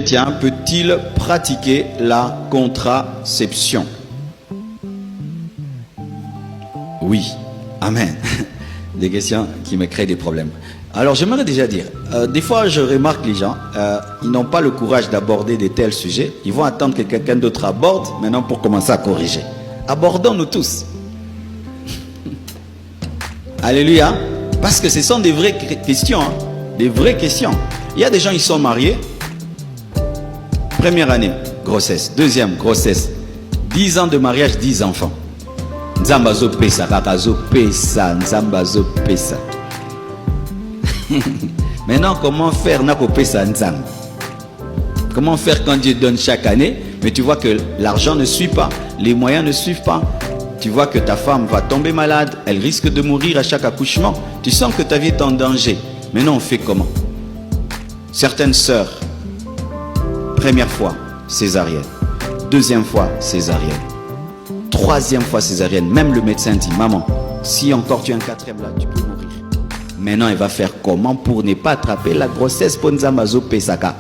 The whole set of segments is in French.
chrétien peut-il pratiquer la contraception? Oui. Amen. Des questions qui me créent des problèmes. Alors j'aimerais déjà dire, des fois je remarque les gens, ils n'ont pas le courage d'aborder de tels sujets. Ils vont attendre que quelqu'un d'autre aborde maintenant pour commencer à corriger. Abordons-nous tous. Alléluia. Parce que ce sont des vraies questions. Hein. Des vraies questions. Il y a des gens, ils sont mariés. Première année, grossesse. Deuxième, grossesse. 10 ans de mariage, 10 enfants. Nzambazo pesa, kakazo pesa, nzambazo pesa. Maintenant, comment faire nako pesa nzam? Comment faire quand Dieu donne chaque année, mais tu vois que l'argent ne suit pas, les moyens ne suivent pas. Tu vois que ta femme va tomber malade, elle risque de mourir à chaque accouchement. Tu sens que ta vie est en danger. Maintenant, on fait comment? Certaines sœurs, première fois, césarienne. Deuxième fois, césarienne. Troisième fois, césarienne. Même le médecin dit, maman, si encore tu es un quatrième là, tu peux mourir. Maintenant, elle va faire comment pour ne pas attraper la grossesse pour Nzambazo Pesakak?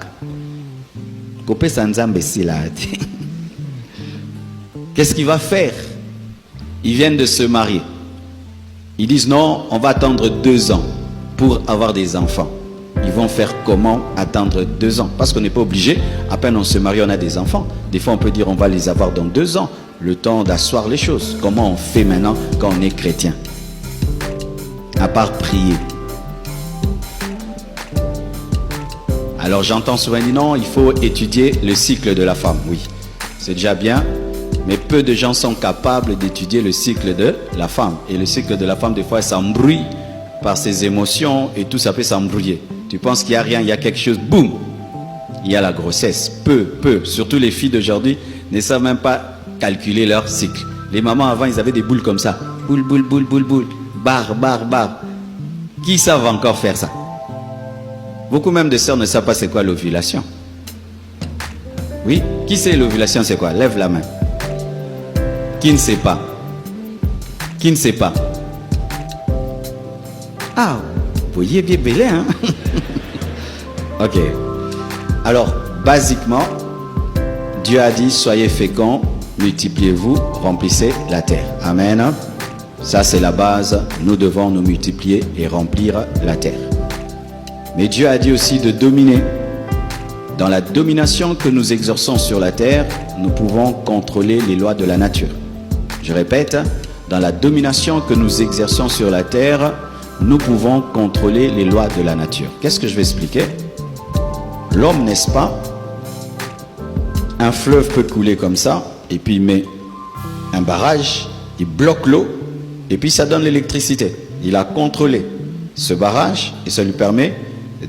Qu'est-ce qu'il va faire? Ils viennent de se marier. Ils disent non, on va attendre 2 ans pour avoir des enfants. Ils vont faire comment attendre 2 ans? Parce qu'on n'est pas obligé, à peine on se marie, on a des enfants. Des fois on peut dire on va les avoir dans 2 ans. Le temps d'asseoir les choses. Comment on fait maintenant quand on est chrétien? À part prier. Alors j'entends souvent dire non, il faut étudier le cycle de la femme. Oui, c'est déjà bien. Mais peu de gens sont capables d'étudier le cycle de la femme. Et le cycle de la femme, des fois, s'embrouille par ses émotions et tout ça peut s'embrouiller. Tu penses qu'il n'y a rien, il y a quelque chose, boum, il y a la grossesse. Peu. Surtout les filles d'aujourd'hui ne savent même pas calculer leur cycle. Les mamans avant, ils avaient des boules comme ça. Boule. Barre. Qui savent encore faire ça? Beaucoup même de sœurs ne savent pas c'est quoi l'ovulation. Oui, qui sait l'ovulation c'est quoi? Lève la main. Qui ne sait pas? Qui ne sait pas? Ah, vous voyez bien belé, hein? Ok. Alors, basiquement, Dieu a dit, soyez féconds, multipliez-vous, remplissez la terre. Amen. Ça, c'est la base. Nous devons nous multiplier et remplir la terre. Mais Dieu a dit aussi de dominer. Dans la domination que nous exerçons sur la terre, nous pouvons contrôler les lois de la nature. Je répète, dans la domination que nous exerçons sur la terre, nous pouvons contrôler les lois de la nature. Qu'est-ce que je vais expliquer? L'homme, n'est-ce pas? Un fleuve peut couler comme ça, et puis il met un barrage, il bloque l'eau, et puis ça donne l'électricité. Il a contrôlé ce barrage, et ça lui permet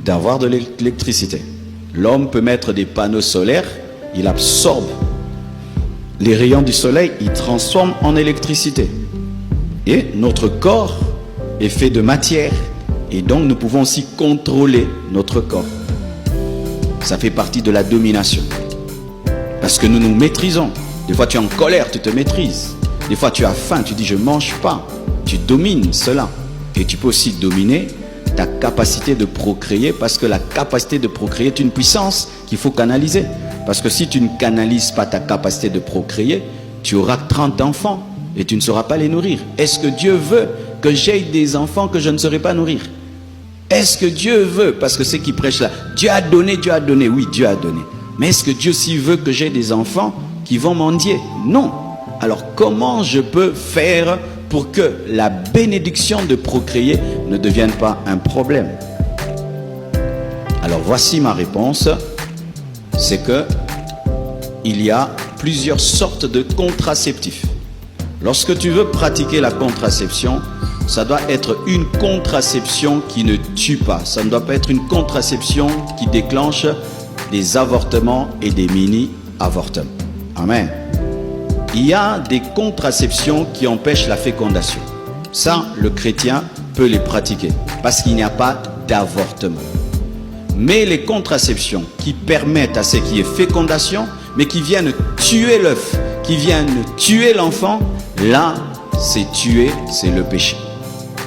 d'avoir de l'électricité. L'homme peut mettre des panneaux solaires, il absorbe les rayons du soleil, il transforme en électricité. Et notre corps est fait de matière. Et donc nous pouvons aussi contrôler notre corps. Ça fait partie de la domination. Parce que nous nous maîtrisons. Des fois tu es en colère, tu te maîtrises. Des fois tu as faim, tu dis je ne mange pas. Tu domines cela. Et tu peux aussi dominer ta capacité de procréer, parce que la capacité de procréer est une puissance qu'il faut canaliser. Parce que si tu ne canalises pas ta capacité de procréer, tu auras 30 enfants et tu ne sauras pas les nourrir. Est-ce que Dieu veut que j'aie des enfants que je ne saurais pas nourrir? Est-ce que Dieu veut, parce que ceux qui prêchent là, Dieu a donné, oui, Dieu a donné. Mais est-ce que Dieu aussi veut que j'aie des enfants qui vont mendier? Non. Alors comment je peux faire pour que la bénédiction de procréer ne devienne pas un problème? Alors voici ma réponse. C'est que il y a plusieurs sortes de contraceptifs. Lorsque tu veux pratiquer la contraception, ça doit être une contraception qui ne tue pas. Ça ne doit pas être une contraception qui déclenche des avortements et des mini-avortements. Amen. Il y a des contraceptions qui empêchent la fécondation. Ça, le chrétien peut les pratiquer parce qu'il n'y a pas d'avortement. Mais les contraceptions qui permettent à ce qui est fécondation, mais qui viennent tuer l'œuf, qui viennent tuer l'enfant, là, c'est tuer, c'est le péché.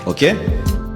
Ok?